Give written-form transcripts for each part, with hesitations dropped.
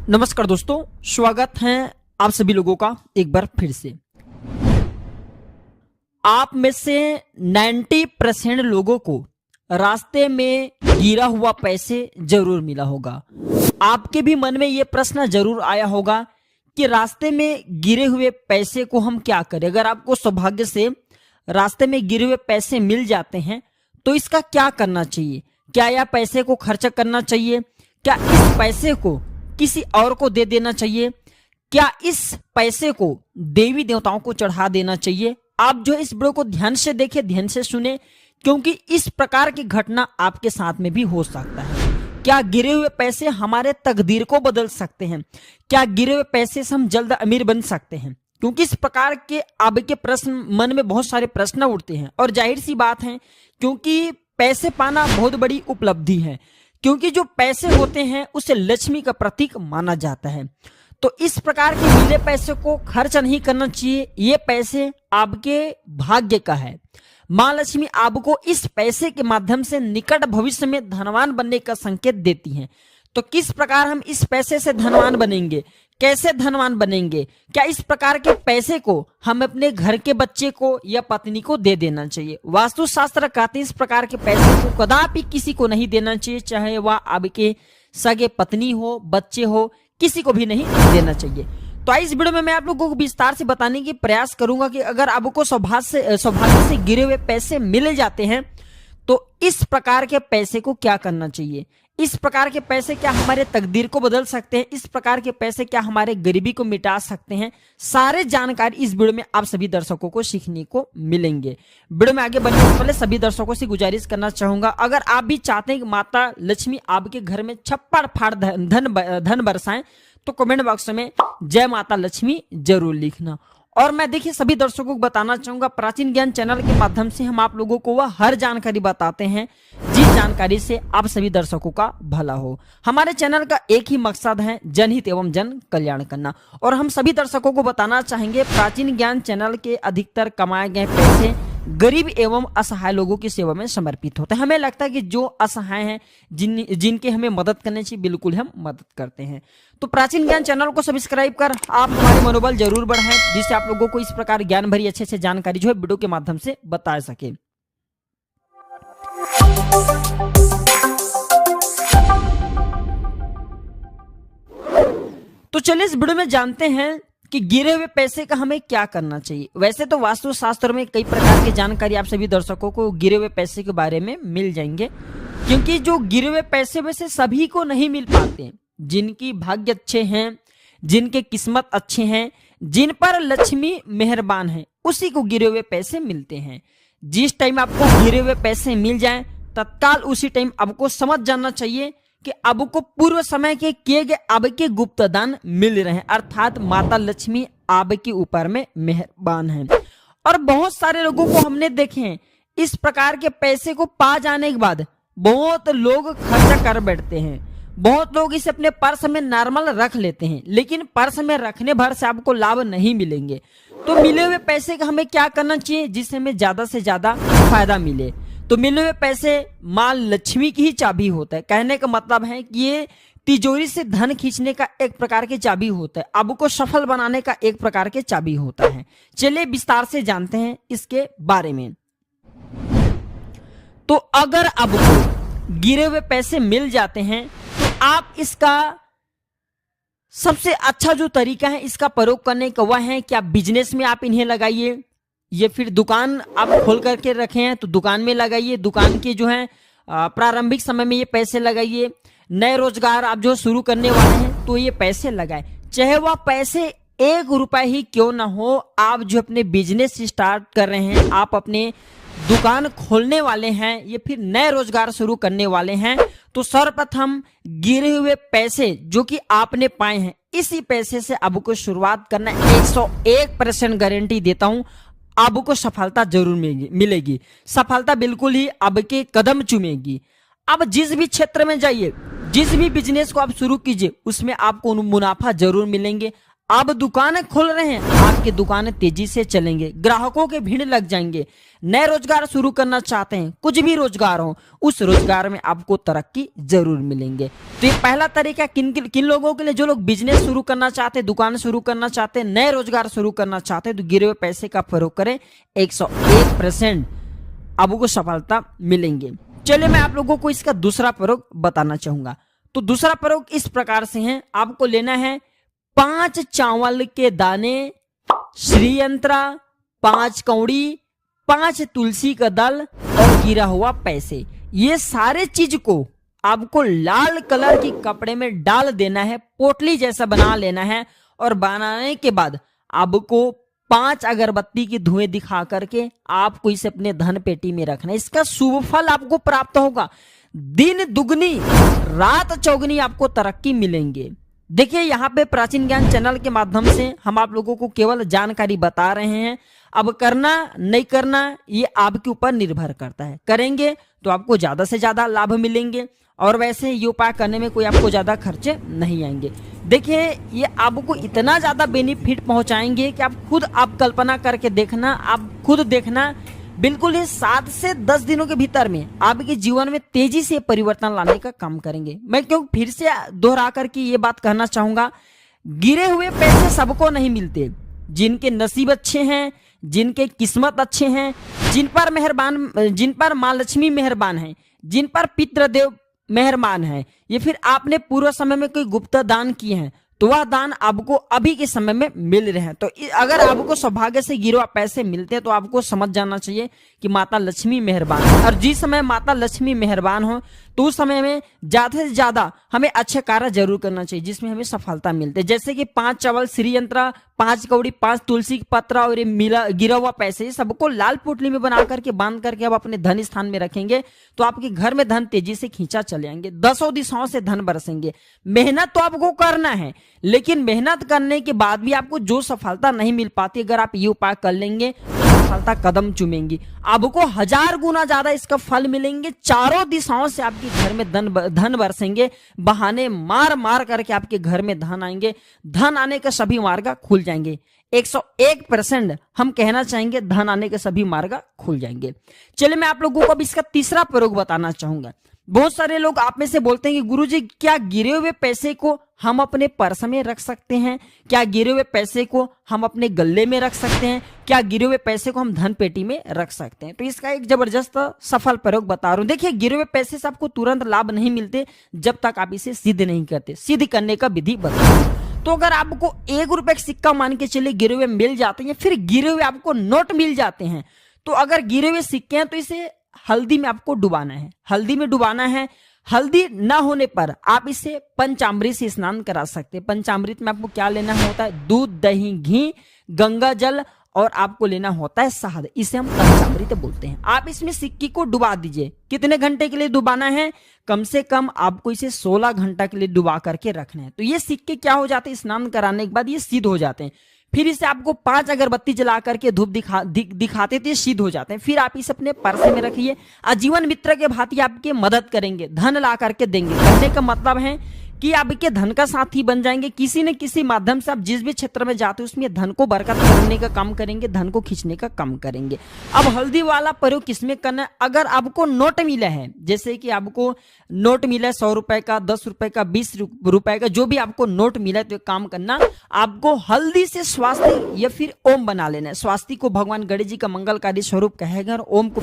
नमस्कार दोस्तों, स्वागत है आप सभी लोगों का एक बार फिर से। आप में से 90% लोगों को रास्ते में गिरा हुआ पैसे जरूर मिला होगा। आपके भी मन में ये प्रश्न जरूर आया होगा कि रास्ते में गिरे हुए पैसे को हम क्या करें। अगर आपको सौभाग्य से रास्ते में गिरे हुए पैसे मिल जाते हैं तो इसका क्या करना चाहिए। क्या यह पैसे को खर्च करना चाहिए? क्या इस पैसे को किसी और को दे देना चाहिए? क्या इस पैसे को देवी देवताओं को चढ़ा देना चाहिए? आप जो इस वीडियो को ध्यान से देखें, ध्यान से सुने, क्योंकि इस प्रकार की घटना आपके साथ में भी हो सकता है। क्या गिरे हुए पैसे हमारे तकदीर को बदल सकते हैं? क्या गिरे हुए पैसे से हम जल्द अमीर बन सकते हैं? क्योंकि इस प्रकार के आपके प्रश्न मन में बहुत सारे प्रश्न उठते हैं और जाहिर सी बात है, क्योंकि पैसे पाना बहुत बड़ी उपलब्धि है। क्योंकि जो पैसे होते हैं उसे लक्ष्मी का प्रतीक माना जाता है। तो इस प्रकार के मिले पैसे को खर्च नहीं करना चाहिए। ये पैसे आपके भाग्य का है। माँ लक्ष्मी आपको इस पैसे के माध्यम से निकट भविष्य में धनवान बनने का संकेत देती हैं। तो किस प्रकार हम इस पैसे से धनवान बनेंगे, कैसे धनवान बनेंगे? क्या इस प्रकार के पैसे को हम अपने घर के बच्चे को या पत्नी को दे देना चाहिए? वास्तुशास्त्र कहते हैं इस प्रकार के पैसे को कदापि किसी को नहीं देना चाहिए, चाहे वह आपके सगे पत्नी हो, बच्चे हो, किसी को भी नहीं देना चाहिए। तो इस वीडियो में मैं आप लोगों को विस्तार से बताने की प्रयास करूंगा कि अगर आपको सौभाग्य से गिरे हुए पैसे मिल जाते हैं तो इस प्रकार के पैसे को क्या करना चाहिए। इस प्रकार के पैसे क्या हमारे तकदीर को बदल सकते हैं? इस प्रकार के पैसे क्या हमारे गरीबी को मिटा सकते हैं? सारे जानकारी इस वीडियो में आप सभी दर्शकों को सीखने को मिलेंगे। वीडियो में आगे बढ़ने से पहले सभी दर्शकों से गुजारिश करना चाहूंगा, अगर आप भी चाहते हैं कि माता लक्ष्मी आपके घर में छप्पड़ फाड़ धन बरसाएं तो कमेंट बॉक्स में जय माता लक्ष्मी जरूर लिखना। और मैं देखिए सभी दर्शकों को बताना चाहूंगा, प्राचीन ज्ञान चैनल के माध्यम से हम आप लोगों को वह हर जानकारी बताते हैं जिस जानकारी से आप सभी दर्शकों का भला हो। हमारे चैनल का एक ही मकसद है, जनहित एवं जन कल्याण करना। और हम सभी दर्शकों को बताना चाहेंगे, प्राचीन ज्ञान चैनल के अधिकतर कमाए गए पैसे गरीब एवं असहाय लोगों की सेवा में समर्पित होते हैं। हमें लगता है कि जो असहाय हैं, जिनके हमें मदद करनी चाहिए, बिल्कुल हम मदद करते हैं। तो प्राचीन ज्ञान चैनल को सब्सक्राइब कर आप हमारे मनोबल जरूर बढ़ाएं, जिससे आप लोगों को इस प्रकार ज्ञान भरी अच्छे से जानकारी जो है वीडियो के माध्यम से बता सके। तो चलिए इस वीडियो में जानते हैं कि गिरे हुए पैसे का हमें क्या करना चाहिए। वैसे तो वास्तुशास्त्र में कई प्रकार की जानकारी आप सभी दर्शकों को गिरे हुए पैसे के बारे में मिल जाएंगे, क्योंकि जो गिरे हुए पैसे वैसे सभी को नहीं मिल पाते। जिनकी भाग्य अच्छे हैं, जिनके किस्मत अच्छे हैं, जिन पर लक्ष्मी मेहरबान है, उसी को गिरे हुए पैसे मिलते हैं। जिस टाइम आपको गिरे हुए पैसे मिल जाएं, तत्काल उसी टाइम आपको समझ जाना चाहिए कि आपको पूर्व समय के किए गए आपके गुप्त दान मिल रहे हैं, अर्थात माता लक्ष्मी आपके ऊपर में मेहरबान है। और बहुत सारे लोगों को हमने देखे हैं, इस प्रकार के पैसे को पा जाने के बाद बहुत लोग खर्च कर बैठते हैं। बहुत लोग इसे अपने पर्स में नॉर्मल रख लेते हैं, लेकिन पर्स में रखने भर से आपको लाभ नहीं मिलेंगे। तो मिले हुए पैसे का हमें क्या करना चाहिए जिससे हमें ज्यादा से ज्यादा फायदा मिले। तो मिले हुए पैसे माँ लक्ष्मी की ही चाबी होता है। कहने का मतलब है कि ये तिजोरी से धन खींचने का एक प्रकार की चाबी होता है, आपको सफल बनाने का एक प्रकार के चाबी होता है। चलिए विस्तार से जानते हैं इसके बारे में। तो अगर आपको गिरे हुए पैसे मिल जाते हैं तो आप इसका सबसे अच्छा जो तरीका है इसका प्रयोग करने का वह है कि आप बिजनेस में आप इन्हें लगाइए, ये फिर दुकान आप खोल करके रखे हैं तो दुकान में लगाइए। दुकान के जो है प्रारंभिक समय में ये पैसे लगाइए। नए रोजगार आप जो शुरू करने वाले हैं तो ये पैसे लगाए, चाहे वह पैसे 1 रुपए ही क्यों ना हो। आप जो अपने बिजनेस स्टार्ट कर रहे हैं, आप अपने दुकान खोलने वाले हैं, ये फिर नए रोजगार शुरू करने वाले हैं, तो सर्वप्रथम गिरे हुए पैसे जो कि आपने पाए हैं, इसी पैसे से आपको शुरुआत करना। 101% गारंटी देता हूं आपको सफलता जरूर मिलेगी। सफलता बिल्कुल ही आपके कदम चूमेगी। अब जिस भी क्षेत्र में जाइए, जिस भी बिजनेस को आप शुरू कीजिए, उसमें आपको मुनाफा जरूर मिलेंगे। आप दुकानें खोल रहे हैं, आपकी दुकानें तेजी से चलेंगे, ग्राहकों के भीड़ लग जाएंगे। नए रोजगार शुरू करना चाहते हैं, कुछ भी रोजगार हो, उस रोजगार में आपको तरक्की जरूर मिलेंगे। तो ये पहला तरीका किन किन लोगों के लिए, जो लोग बिजनेस शुरू करना चाहते हैं, दुकान शुरू करना चाहते हैं, नए रोजगार शुरू करना चाहते हैं, तो गिरे हुए पैसे का प्रयोग करें, 101% आपको सफलता मिलेंगे। चलिए मैं आप लोगों को इसका दूसरा प्रयोग बताना चाहूंगा। तो दूसरा प्रयोग इस प्रकार से है, आपको लेना है 5 चावल के दाने, श्रीयंत्रा, 5 कौड़ी, 5 तुलसी का दल और गिरा हुआ पैसे। ये सारे चीज को आपको लाल कलर की कपड़े में डाल देना है, पोटली जैसा बना लेना है, और बनाने के बाद आपको 5 अगरबत्ती की धुएं दिखा करके आपको इसे अपने धन पेटी में रखना है। इसका शुभ फल आपको प्राप्त होगा, दिन दुगनी रात चौगनी आपको तरक्की मिलेंगे। देखिए यहाँ पे प्राचीन ज्ञान चैनल के माध्यम से हम आप लोगों को केवल जानकारी बता रहे हैं। अब करना नहीं करना ये आपके ऊपर निर्भर करता है। करेंगे तो आपको ज्यादा से ज्यादा लाभ मिलेंगे, और वैसे ये उपाय करने में कोई आपको ज्यादा खर्चे नहीं आएंगे। देखिए ये आपको इतना ज्यादा बेनिफिट पहुंचाएंगे कि आप कल्पना करके देखना, आप खुद देखना, बिल्कुल ही 7 से 10 दिनों के भीतर में आपके जीवन में तेजी से परिवर्तन लाने का काम करेंगे। मैं क्यों फिर से दोहरा करके ये बात कहना चाहूंगा, गिरे हुए पैसे सबको नहीं मिलते। जिनके नसीब अच्छे हैं, जिनके किस्मत अच्छे हैं, जिन पर माँ लक्ष्मी मेहरबान है, जिन पर पितृदेव मेहरबान है, या फिर आपने पूर्व समय में कोई गुप्त दान किए हैं, तो वह दान आपको अभी के समय में मिल रहे हैं। तो अगर आपको सौभाग्य से गिरे हुए पैसे मिलते हैं तो आपको समझ जाना चाहिए कि माता लक्ष्मी मेहरबान है। और जिस समय माता लक्ष्मी मेहरबान हो तो उस समय में ज्यादा से ज्यादा हमें अच्छे कार्य जरूर करना चाहिए जिसमें हमें सफलता मिलती है। जैसे कि 5 चावल, श्रीयंत्र, 5 कौड़ी, 5 तुलसी के पत्र और ये गिरा हुआ पैसे, सबको लाल पोटली में बना करके बांध करके आप अपने धन स्थान में रखेंगे तो आपके घर में धन तेजी से खींचा चले आएंगे, 10 दिशाओं से धन बरसेंगे। मेहनत तो आपको करना है, लेकिन मेहनत करने के बाद भी आपको जो सफलता नहीं मिल पाती, अगर आप ये उपाय कर लेंगे तो सफलता कदम चूमेंगी, आपको 1000 गुना ज्यादा इसका फल मिलेंगे। चारों दिशाओं से आपके घर में धन बरसेंगे, बहाने मार मार करके आपके घर में धन आएंगे, धन आने के सभी मार्ग खुल जाएंगे। 101% हम कहना चाहेंगे धन आने के सभी मार्ग खुल जाएंगे। चलिए मैं आप लोगों को अब इसका तीसरा प्रयोग बताना चाहूंगा। बहुत सारे लोग आप में से बोलते हैं कि गुरुजी क्या गिरे हुए पैसे को हम अपने पर्स में रख सकते हैं, क्या गिरे हुए पैसे को हम अपने गले में रख सकते हैं, क्या गिरे हुए पैसे को हम धन पेटी में रख सकते हैं। तो इसका एक जबरदस्त सफल प्रयोग बता रहा हूं। देखिए गिरे हुए पैसे से आपको तुरंत लाभ नहीं मिलते जब तक आप इसे सिद्ध नहीं करते। सिद्ध करने का विधि बता रहा हूं। तो अगर आपको 1 रुपए का सिक्का मान के चलिए गिरे हुए मिल जाते हैं, फिर गिरे हुए आपको नोट मिल जाते हैं, तो अगर गिरे हुए सिक्के हैं तो इसे हल्दी में आपको डुबाना है, हल्दी में डुबाना है। हल्दी ना होने पर आप इसे पंचामृत से स्नान करा सकते हैं। पंचामृत में आपको क्या लेना होता है, दूध, दही, घी, गंगा जल, और आपको लेना होता है शहद। इसे हम पंचामृत बोलते हैं। आप इसमें सिक्की को डुबा दीजिए। कितने घंटे के लिए डुबाना है, कम से कम आपको इसे 16 घंटा के लिए डुबा करके रखना है। तो ये सिक्के क्या हो जाते हैं, स्नान कराने के बाद ये सिद्ध हो जाते हैं। फिर इसे आपको 5 अगरबत्ती जला करके धूप दिखाते थे, सिद्ध हो जाते हैं। फिर आप इसे अपने पर्स में रखिए, आजीवन मित्र के भांति आपके मदद करेंगे, धन ला करके देंगे। कहने का मतलब है कि आपके धन का साथी बन जाएंगे। किसी न किसी माध्यम से आप जिस भी क्षेत्र में जाते हो उसमें धन को बरकत करने का काम करेंगे, धन को खींचने का काम करेंगे। अब हल्दी वाला प्रयोग किसमें करना है, अगर आपको नोट मिला है, जैसे कि आपको नोट मिला है 100 रुपए का, 10 रुपए का, 20 रुपए का, जो भी आपको नोट मिला है, तो काम करना, आपको हल्दी से स्वास्तिक या फिर ओम बना लेना है। स्वास्तिक को भगवान गणेश जी का मंगलकारी स्वरूप कहे गए, और ओम को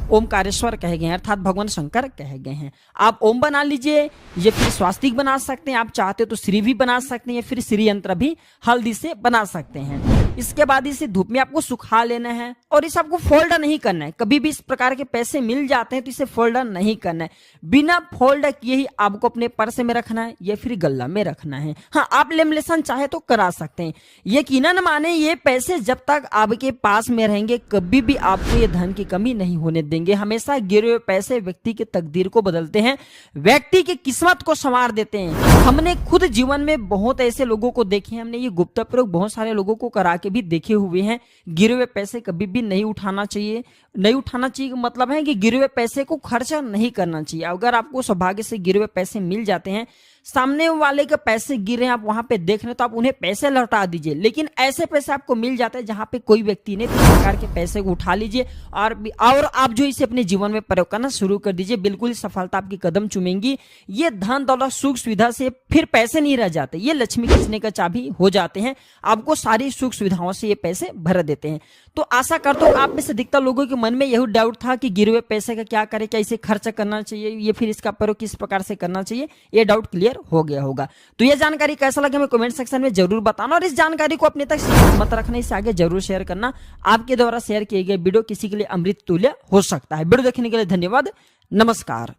ओमकारेश्वर कहे गए हैं, अर्थात भगवान शंकर कहे गए हैं। आप ओम बना लीजिए, या फिर स्वास्तिक बना सकते हैं, आप चाहते हो तो श्री भी बना सकते हैं, या फिर श्री यंत्र भी हल्दी से बना सकते हैं। इसके बाद इसे धूप में आपको सुखा लेना है, और इसे आपको फोल्ड नहीं करना है। कभी भी इस प्रकार के पैसे मिल जाते हैं तो इसे फोल्ड नहीं करना है, बिना फोल्ड किए ही आपको अपने पर्स में रखना है या फिर गल्ला में रखना है। हाँ, आप लेमिनेशन चाहे तो करा सकते हैं। यकीनन माने ये पैसे जब तक आपके पास में रहेंगे कभी भी आपको ये धन की कमी नहीं होने देंगे। हमेशा गिरे हुए पैसे व्यक्ति की तकदीर को बदलते हैं, व्यक्ति की किस्मत को संवार देते हैं। हमने खुद जीवन में बहुत ऐसे लोगों को देखे हैं, हमने ये गुप्त प्रयोग बहुत सारे लोगों को करा के के भी देखे हुए हैं। गिरे हुए पैसे कभी भी नहीं उठाना चाहिए। नहीं उठाना चाहिए का मतलब है कि गिरे हुए पैसे को खर्चा नहीं करना चाहिए। अगर आपको सौभाग्य से गिरे हुए पैसे मिल जाते हैं, सामने वाले के पैसे गिरे हैं, आप वहां पे देख रहे हैं, तो आप उन्हें पैसे लौटा दीजिए। लेकिन ऐसे पैसे आपको मिल जाते हैं जहां पे कोई व्यक्ति ने प्रकार के पैसे को उठा लीजिए और आप जो इसे अपने जीवन में प्रयोग करना शुरू कर दीजिए। बिल्कुल सफलता आपकी कदम चूमेंगी। ये धन दौलत सुख सुविधा से फिर पैसे नहीं रह जाते, ये लक्ष्मी खींचने का चाबी हो जाते हैं। आपको सारी सुख सुविधाओं से ये पैसे भर देते हैं। तो आशा करता हूं आप में से अधिकतर लोगों के मन में यही डाउट था कि गिरे हुए पैसे का क्या करें, क्या इसे खर्च करना चाहिए, ये फिर इसका प्रयोग किस प्रकार से करना चाहिए, ये डाउट क्लियर हो गया होगा। तो ये जानकारी कैसा लगे हमें कमेंट सेक्शन में जरूर बताना और इस जानकारी को अपने तक सीमित मत रखना, इसे आगे जरूर शेयर करना। आपके द्वारा शेयर किए गए वीडियो किसी के लिए अमृत तुल्य हो सकता है। वीडियो देखने के लिए धन्यवाद। नमस्कार।